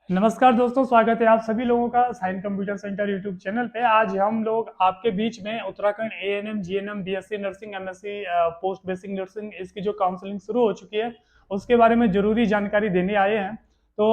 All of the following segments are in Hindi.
नमस्कार दोस्तों, स्वागत है आप सभी लोगों का sign computer centre YouTube channel पे। आज हम लोग आपके बीच में Uttarakhand ANM, GNM, BSc nursing, MSc post basic nursing इसकी जो काउंसलिंग शुरू हो चुकी है उसके बारे में जरूरी जानकारी देने आए हैं। तो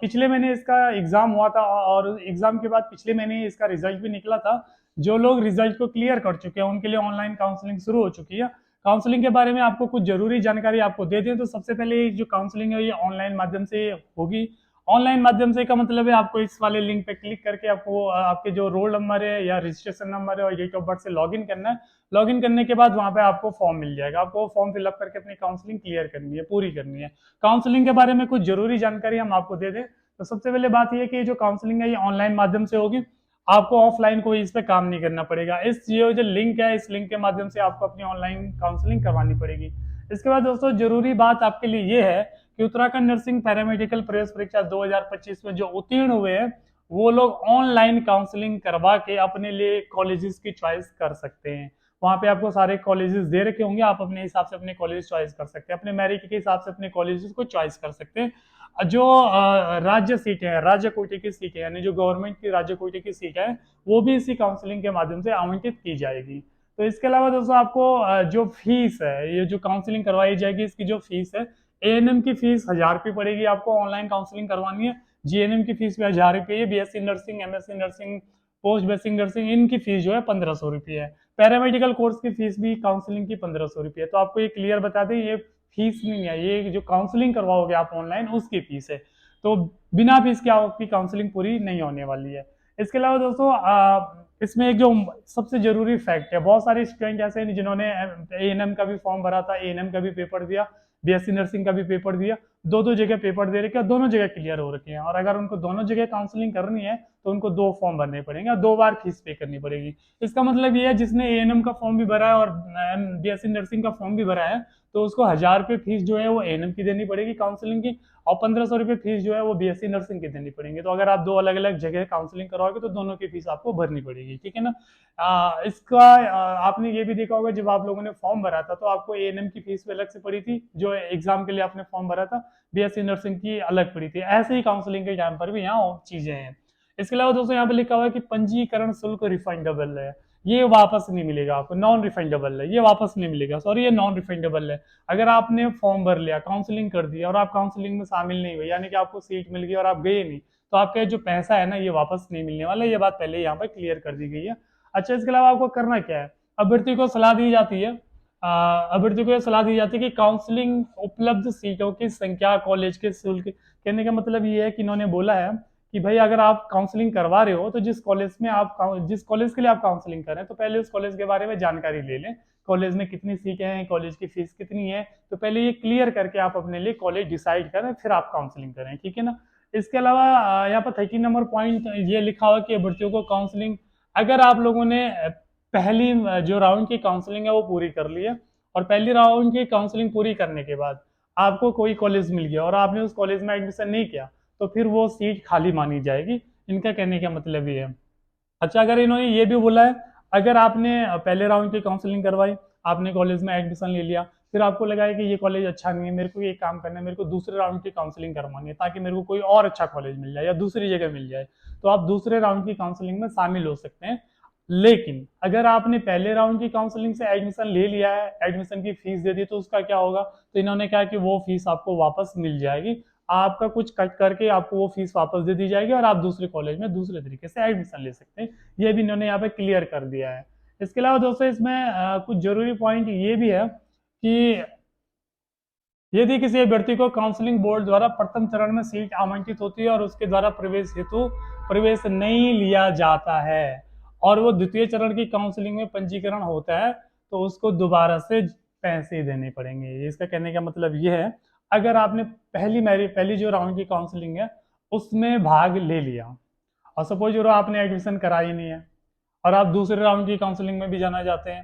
पिछले महीने इसका एग्जाम हुआ था और एग्जाम के बाद पिछले महीने इसका रिजल्ट भी निकला था। जो लोग रिजल्ट को क्लियर कर चुके हैं उनके लिए ऑनलाइन काउंसलिंग शुरू हो चुकी है। काउंसलिंग के बारे में आपको कुछ जरूरी जानकारी आपको दे दें तो सबसे पहले जो काउंसलिंग है ये ऑनलाइन माध्यम से होगी। ऑनलाइन माध्यम से का मतलब है आपको इस वाले लिंक पे क्लिक करके आपको आपके जो रोल नंबर है या रजिस्ट्रेशन नंबर है और डेट ऑफ बर्थ से लॉगिन करना है। लॉगिन करने के बाद वहां पे आपको फॉर्म मिल जाएगा। आपको वो फॉर्म फिलअप करके अपनी काउंसलिंग क्लियर करनी है, पूरी करनी है। काउंसलिंग के बारे में कुछ जरूरी जानकारी हम आपको दे दें तो सबसे पहले बात यह कि जो काउंसलिंग है ये ऑनलाइन माध्यम से होगी। आपको ऑफलाइन कोई इस पे काम नहीं करना पड़ेगा। इस ये जो लिंक है इस लिंक के माध्यम से आपको अपनी ऑनलाइन काउंसलिंग करवानी पड़ेगी। इसके बाद दोस्तों जरूरी बात आपके लिए ये है कि उत्तराखंड नर्सिंग पैरामेडिकल प्रवेश परीक्षा 2025 में जो उत्तीर्ण हुए हैं वो लोग ऑनलाइन काउंसलिंग करवा के अपने लिए कॉलेजेस की चॉइस कर सकते हैं। वहां पे आपको सारे कॉलेजेस दे रखे होंगे, आप अपने हिसाब से अपने कॉलेज चॉइस कर सकते हैं, अपने मेरिट के हिसाब से अपने कॉलेजेस को चॉइस कर सकते हैं। जो राज्य सीटें हैं, राज्य कोटे की सीटें यानी जो गवर्नमेंट की राज्य कोटे की सीटें हैं वो भी इसी काउंसलिंग के माध्यम से आवंटित की जाएगी। तो इसके अलावा दोस्तों आपको जो फीस है, ये जो काउंसलिंग करवाई जाएगी इसकी जो फीस है, एएनएम की फीस 1000 रुपये पड़ेगी। आपको ऑनलाइन काउंसलिंग करवानी है। जीएनएम की फीस भी 1000 रुपये है। BSc nursing, MSc nursing, post basic nursing इनकी फीस जो है 1500 रुपये है। पैरामेडिकल कोर्स की फीस भी काउंसलिंग की 1500 रुपये है। तो आपको ये क्लियर बता दें, ये फीस नहीं है, ये जो काउंसलिंग करवाओगे आप ऑनलाइन उसकी फीस है। तो बिना फीस के आपकी काउंसलिंग पूरी नहीं होने वाली है। इसके अलावा दोस्तों इसमें एक जो सबसे जरूरी फैक्ट है, बहुत सारे स्टूडेंट ऐसे हैं जिन्होंने एएनएम का भी फॉर्म भरा था, एएनएम का भी पेपर दिया, बीएससी नर्सिंग का भी पेपर दिया, दो दो जगह पेपर दे रखे हैं, दोनों जगह क्लियर हो रखे हैं। और अगर उनको दोनों जगह काउंसलिंग करनी है तो उनको दो फॉर्म भरने पड़ेंगे और 2 बार फीस पे करनी पड़ेगी। इसका मतलब ये है जिसने एएनएम का फॉर्म भी भरा है और बीएससी नर्सिंग का फॉर्म भी भरा है तो उसको 1000 रुपये फीस जो है वो एएनएम की देनी पड़ेगी काउंसलिंग की, और 1500 रुपये फीस जो है वो बीएससी नर्सिंग की देनी पड़ेंगे। तो अगर आप दो अलग अलग जगह काउंसलिंग करवाओगे तो दोनों की फीस आपको भरनी पड़ेगी, ठीक है ना। इसका आपने ये भी देखा होगा जब आप लोगों ने फॉर्म भरा था तो आपको एएनएम की फीस भी अलग से पड़ी थी, जो एग्जाम के लिए आपने फॉर्म भरा था बीएससी नर्सिंग की अलग पड़ी थी। ऐसे ही काउंसलिंग के टाइम पर भी यहाँ चीजें हैं। इसके अलावा दोस्तों यहाँ पे लिखा हुआ है कि पंजीकरण शुल्क रिफंडेबल है, ये वापस नहीं मिलेगा आपको, नॉन रिफंडेबल है, ये वापस नहीं मिलेगा, सॉरी ये नॉन रिफंडेबल है। अगर आपने फॉर्म भर लिया, काउंसलिंग कर दिया और आप काउंसलिंग में शामिल नहीं हुए, यानी कि आपको सीट मिल गई और आप गए नहीं, तो आपका जो पैसा है ना ये वापस नहीं मिलने वाला। ये बात पहले यहाँ पर क्लियर कर दी गई है। अच्छा, इसके अलावा आपको करना क्या है, अभ्यर्थी को सलाह दी जाती है, अभ्यर्थी को यह सलाह दी जाती है कि काउंसलिंग उपलब्ध सीटों की संख्या, कॉलेज के शुल्क, कहने का मतलब ये है कि इन्होंने बोला है कि भाई अगर आप काउंसलिंग करवा रहे हो तो जिस कॉलेज के लिए आप काउंसलिंग कर रहे हैं तो पहले उस कॉलेज के बारे में जानकारी ले लें। कॉलेज में कितनी सीटें हैं, कॉलेज की फीस कितनी है, तो पहले ये क्लियर करके आप अपने लिए कॉलेज डिसाइड करें, फिर आप काउंसलिंग करें, ठीक है ना। इसके अलावा यहाँ पर 13 नंबर पॉइंट ये लिखा हुआ कि अभ्यर्थियों को काउंसलिंग, अगर आप लोगों ने पहली जो राउंड की काउंसलिंग है वो पूरी कर ली है और पहली राउंड की काउंसलिंग पूरी करने के बाद आपको कोई कॉलेज मिल गया और आपने उस कॉलेज में एडमिशन नहीं किया तो फिर वो सीट खाली मानी जाएगी। इनका कहने का मतलब ये है। अच्छा, अगर इन्होंने ये भी बोला है, अगर आपने पहले राउंड की काउंसलिंग करवाई, आपने कॉलेज में एडमिशन ले लिया, फिर आपको लगा है कि ये कॉलेज अच्छा नहीं है, मेरे को ये काम करना है, मेरे को दूसरे राउंड की काउंसलिंग करवानी है ताकि मेरे को कोई और अच्छा कॉलेज मिल जाए या दूसरी जगह मिल जाए, तो आप दूसरे राउंड की काउंसलिंग में शामिल हो सकते हैं। लेकिन अगर आपने पहले राउंड की काउंसलिंग से एडमिशन ले लिया है, एडमिशन की फीस दे दी, तो उसका क्या होगा, तो इन्होंने कहा कि वो फीस आपको वापस मिल जाएगी, आपका कुछ कट करके आपको वो फीस वापस दे दी जाएगी और आप दूसरे कॉलेज में दूसरे तरीके से एडमिशन ले सकते हैं। ये भी इन्होंने यहाँ पे क्लियर कर दिया है। इसके अलावा दोस्तों इसमें कुछ जरूरी पॉइंट ये भी है कि यदि किसी अभ्यर्थी को काउंसलिंग बोर्ड द्वारा प्रथम चरण में सीट आवंटित होती है और उसके द्वारा प्रवेश हेतु प्रवेश नहीं लिया जाता है और वो द्वितीय चरण की काउंसलिंग में पंजीकरण होता है तो उसको दोबारा से पैसे देने पड़ेंगे। इसका कहने का मतलब ये है, अगर आपने पहली जो राउंड की काउंसलिंग है उसमें भाग ले लिया और सपोज जो आपने एडमिशन करा ही नहीं है और आप दूसरे राउंड की काउंसलिंग में भी जाना चाहते हैं,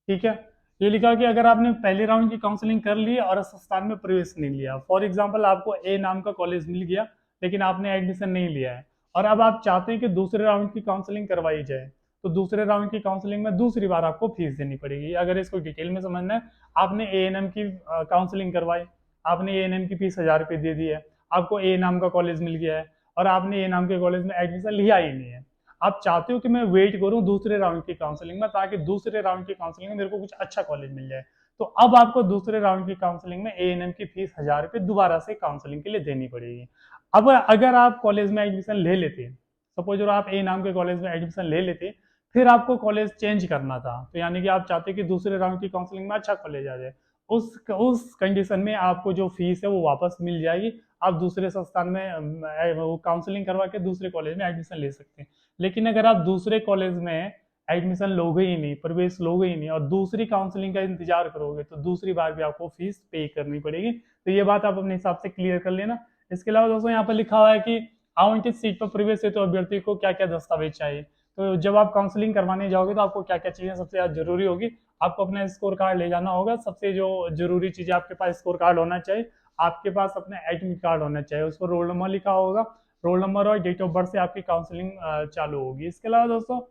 ठीक है, ये लिखा कि अगर आपने पहले राउंड की काउंसलिंग कर ली और उस स्थान में प्रवेश नहीं लिया, फॉर एग्जांपल आपको ए नाम का कॉलेज मिल गया लेकिन आपने एडमिशन नहीं लिया है और अब आप चाहते हैं कि दूसरे राउंड की काउंसलिंग करवाई जाए, तो दूसरे राउंड की काउंसलिंग में दूसरी बार आपको फीस देनी पड़ेगी। अगर इसको डिटेल में समझना है, आपने एएनएम की काउंसलिंग करवाई, आपने एएनएम की फीस 1000 रुपये दे दी है, आपको ए नाम का कॉलेज मिल गया है और आपने ए नाम के कॉलेज में एडमिशन लिया ही नहीं है। आप चाहते हो कि मैं वेट करूं दूसरे राउंड की काउंसलिंग में, ताकि दूसरे राउंड की काउंसलिंग में मेरे को कुछ अच्छा कॉलेज मिल जाए। तो अब आपको दूसरे राउंड की काउंसलिंग में ए की फीस 1000 रुपये दोबारा से काउंसलिंग के लिए देनी पड़ेगी। अब अगर आप कॉलेज में एडमिशन ले लेते, सपोज अगर आप ए नाम के कॉलेज में एडमिशन ले लेते, फिर आपको कॉलेज चेंज करना था, तो यानी कि आप चाहते कि दूसरे राउंड की काउंसलिंग में अच्छा कॉलेज आ जाए, उस कंडीशन में आपको जो फीस है वो वापस मिल जाएगी। आप दूसरे संस्थान में वो काउंसलिंग करवा के दूसरे कॉलेज में एडमिशन ले सकते हैं। लेकिन अगर आप दूसरे कॉलेज में एडमिशन लोगे ही नहीं, प्रवेश लोगे ही नहीं और दूसरी काउंसलिंग का इंतजार करोगे, तो दूसरी बार भी आपको फीस पे करनी पड़ेगी। तो ये बात आप अपने हिसाब से क्लियर कर लेना। इसके अलावा दोस्तों यहाँ पर लिखा हुआ है कि आवंटित सीट पर प्रवेश हेतु अभ्यर्थी को क्या क्या दस्तावेज चाहिए। तो जब आप काउंसलिंग करवाने जाओगे तो आपको क्या क्या चीजें सबसे ज्यादा जरूरी होगी, आपको अपना स्कोर कार्ड ले जाना होगा। सबसे जो जरूरी चीज है, आपके पास स्कोर कार्ड होना चाहिए, आपके पास अपना एडमिट कार्ड होना चाहिए, उस पर रोल नंबर लिखा होगा, रोल नंबर और डेट ऑफ बर्थ से आपकी काउंसलिंग चालू होगी। इसके अलावा दोस्तों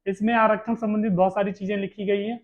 इसमें आरक्षण संबंधित बहुत सारी चीजें लिखी गई हैं,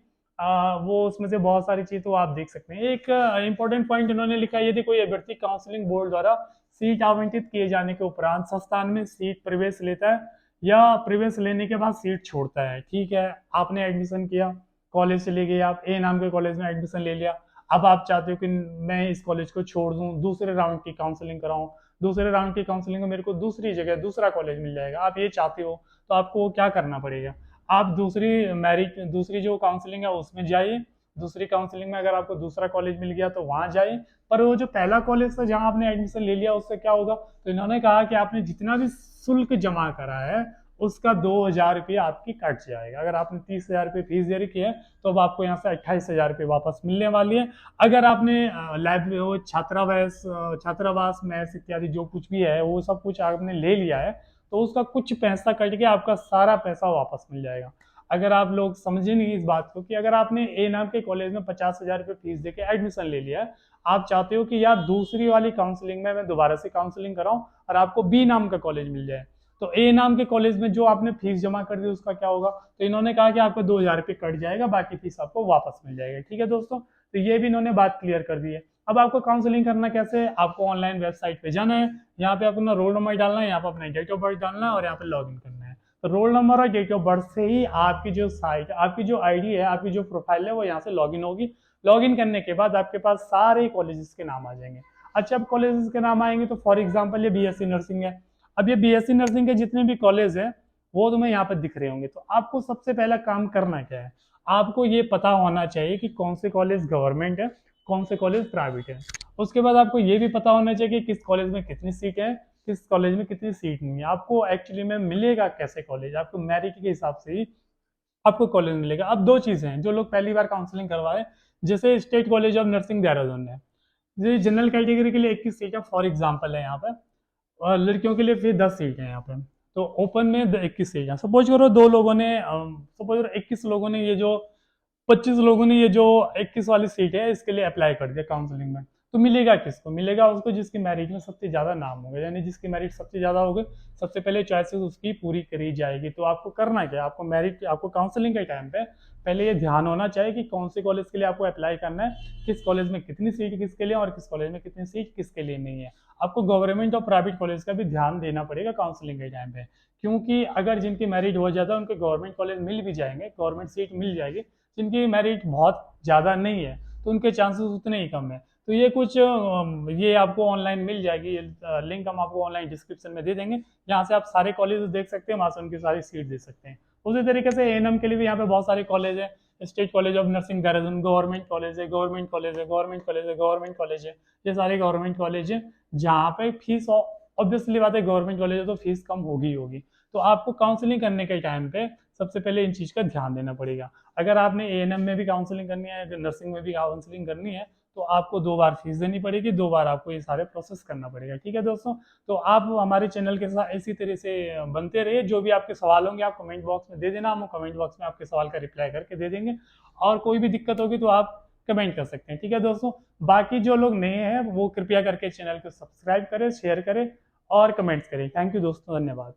वो उसमें से बहुत सारी चीज तो आप देख सकते हैं। एक इंपॉर्टेंट पॉइंट इन्होंने लिखा है, यदि कोई अभ्यर्थी काउंसलिंग बोर्ड द्वारा सीट आवंटित किए जाने के उपरांत संस्थान में सीट प्रवेश लेता है या प्रवेश लेने के बाद सीट छोड़ता है, ठीक है, आपने एडमिशन किया, कॉलेज चले गए, आप ए नाम के कॉलेज में एडमिशन ले लिया, अब आप चाहते हो कि मैं इस कॉलेज को छोड़ दूं, दूसरे राउंड की काउंसलिंग कराऊं, दूसरे राउंड की काउंसलिंग में मेरे को दूसरी जगह दूसरा कॉलेज मिल जाएगा, आप ये चाहते हो, तो आपको क्या करना पड़ेगा, आप दूसरी जो काउंसलिंग है उसमें जाइए, दूसरी काउंसलिंग में अगर आपको दूसरा कॉलेज मिल गया तो वहां जाइए। पर वो जो पहला कॉलेज था जहां आपने एडमिशन ले लिया उससे क्या होगा, तो इन्होंने कहा कि आपने जितना भी शुल्क जमा करा है उसका 2000 रुपये आपकी कट जाएगा। अगर आपने 30,000 रुपये फीस दे रखी है तो अब आपको यहाँ से 28,000 रुपये वापस मिलने वाली है। अगर आपने लाइब्रेरी, छात्रावास मैस इत्यादि जो कुछ भी है वो सब कुछ आपने ले लिया है, तो उसका कुछ पैसा कट के आपका सारा पैसा वापस मिल जाएगा। अगर आप लोग समझे नहीं इस बात को कि अगर आपने ए नाम के कॉलेज में 50,000 रुपये फीस देके एडमिशन ले लिया है, आप चाहते हो कि यार दूसरी वाली काउंसलिंग में मैं दोबारा से काउंसलिंग कराऊं और आपको बी नाम का कॉलेज मिल जाए, तो ए नाम के कॉलेज में जो आपने फीस जमा कर दी उसका क्या होगा, तो इन्होंने कहा कि आपका 2000 रुपये कट जाएगा, बाकी फीस आपको वापस मिल जाएगा। ठीक है दोस्तों, तो ये भी इन्होंने बात क्लियर कर दी है। अब आपको काउंसलिंग करना कैसे है, आपको ऑनलाइन वेबसाइट पे जाना है, यहाँ पे अपना रोल नंबर डालना है, यहाँ पे अपना डेट ऑफ बर्थ डालना है और यहाँ पे लॉग इन करना है। तो रोल नंबर और डेट ऑफ बर्थ से ही आपकी जो साइट, आपकी जो आईडी है, आपकी जो प्रोफाइल है वो यहाँ से लॉग इन होगी। लॉग इन करने के बाद आपके पास सारे कॉलेजेस के नाम आ जाएंगे। अच्छा, अब कॉलेजेस के नाम आएंगे तो फॉर एग्जाम्पल ये बीएससी नर्सिंग है, अब ये बीएससी नर्सिंग के जितने भी कॉलेज है वो तुम्हें यहाँ पर दिख रहे होंगे। तो आपको सबसे पहला काम करना क्या है, आपको ये पता होना चाहिए कि कौन से कॉलेज गवर्नमेंट है, कौन से कॉलेज प्राइवेट है। उसके बाद आपको ये भी पता होना चाहिए कि किस कॉलेज में कितनी सीट है, किस कॉलेज में कितनी सीट नहीं है। आपको एक्चुअली में मिलेगा कैसे कॉलेज, आपको मेरिट के हिसाब से ही आपको कॉलेज मिलेगा। अब दो चीजें हैं, जो लोग पहली बार काउंसलिंग करवाए, जैसे state college of nursing Dehradun है, ये जनरल कैटेगरी के लिए 21 सीट है फॉर एग्जाम्पल है यहाँ पे, और लड़कियों के लिए फिर 10 सीट है यहाँ पे। तो ओपन में 21 सीट है। सपोज करो 21 लोगों ने ये जो 25 लोगों ने ये जो 21 वाली सीट है इसके लिए अप्लाई कर दिया काउंसलिंग में, तो मिलेगा किसको, मिलेगा उसको जिसकी मेरिट में सबसे ज्यादा नाम होगा, यानी जिसकी मेरिट सबसे ज्यादा होगी सबसे पहले चॉइसेस उसकी पूरी करी जाएगी। तो आपको करना क्या, आपको मेरिट, आपको काउंसलिंग के टाइम पे पहले ये ध्यान होना चाहिए कि कौन से कॉलेज के लिए आपको अप्लाई करना है, किस कॉलेज में कितनी सीट किसके लिए और किस कॉलेज में कितनी सीट किसके लिए नहीं है। आपको गवर्नमेंट और प्राइवेट कॉलेज का भी ध्यान देना पड़ेगा काउंसलिंग के टाइम पे, क्योंकि अगर जिनकी मेरिट हो जाता है उनको गवर्नमेंट कॉलेज मिल भी जाएंगे, गवर्नमेंट सीट मिल जाएगी, जिनकी मेरिट बहुत ज़्यादा नहीं है तो उनके चांसेस उतने ही कम है। तो ये कुछ ये आपको ऑनलाइन मिल जाएगी, लिंक हम आपको ऑनलाइन डिस्क्रिप्शन में दे देंगे, जहाँ से आप सारे कॉलेज देख सकते हैं, वहाँ से उनकी सारी सीट दे सकते हैं। उसी तरीके से एएनएम के लिए भी यहाँ पे बहुत सारे कॉलेज है, state college of nursing Dehradun government college है, गवर्नमेंट कॉलेज है, गवर्नमेंट कॉलेज है, गवर्नमेंट कॉलेज है, ये सारे गवर्नमेंट कॉलेज है जहाँ पे फीस, ऑब्वियसली बात है गवर्नमेंट कॉलेज है तो फीस कम होगी होगी। तो आपको काउंसलिंग करने के टाइम पे सबसे पहले इन चीज का ध्यान देना पड़ेगा। अगर आपने एएनएम में भी काउंसलिंग करनी है, अगर नर्सिंग में भी काउंसलिंग करनी है, तो आपको 2 बार फीस देनी पड़ेगी, 2 बार आपको ये सारे प्रोसेस करना पड़ेगा। ठीक है दोस्तों, तो आप हमारे चैनल के साथ इसी तरह से बनते रहिए। जो भी आपके सवाल होंगे आप कमेंट बॉक्स में दे देना, हम कमेंट बॉक्स में आपके सवाल का रिप्लाई करके दे देंगे, और कोई भी दिक्कत होगी तो आप कमेंट कर सकते हैं। ठीक है दोस्तों, बाकी जो लोग नए हैं वो कृपया करके चैनल को सब्सक्राइब करें, शेयर करें और कमेंट्स करें। थैंक यू दोस्तों, धन्यवाद।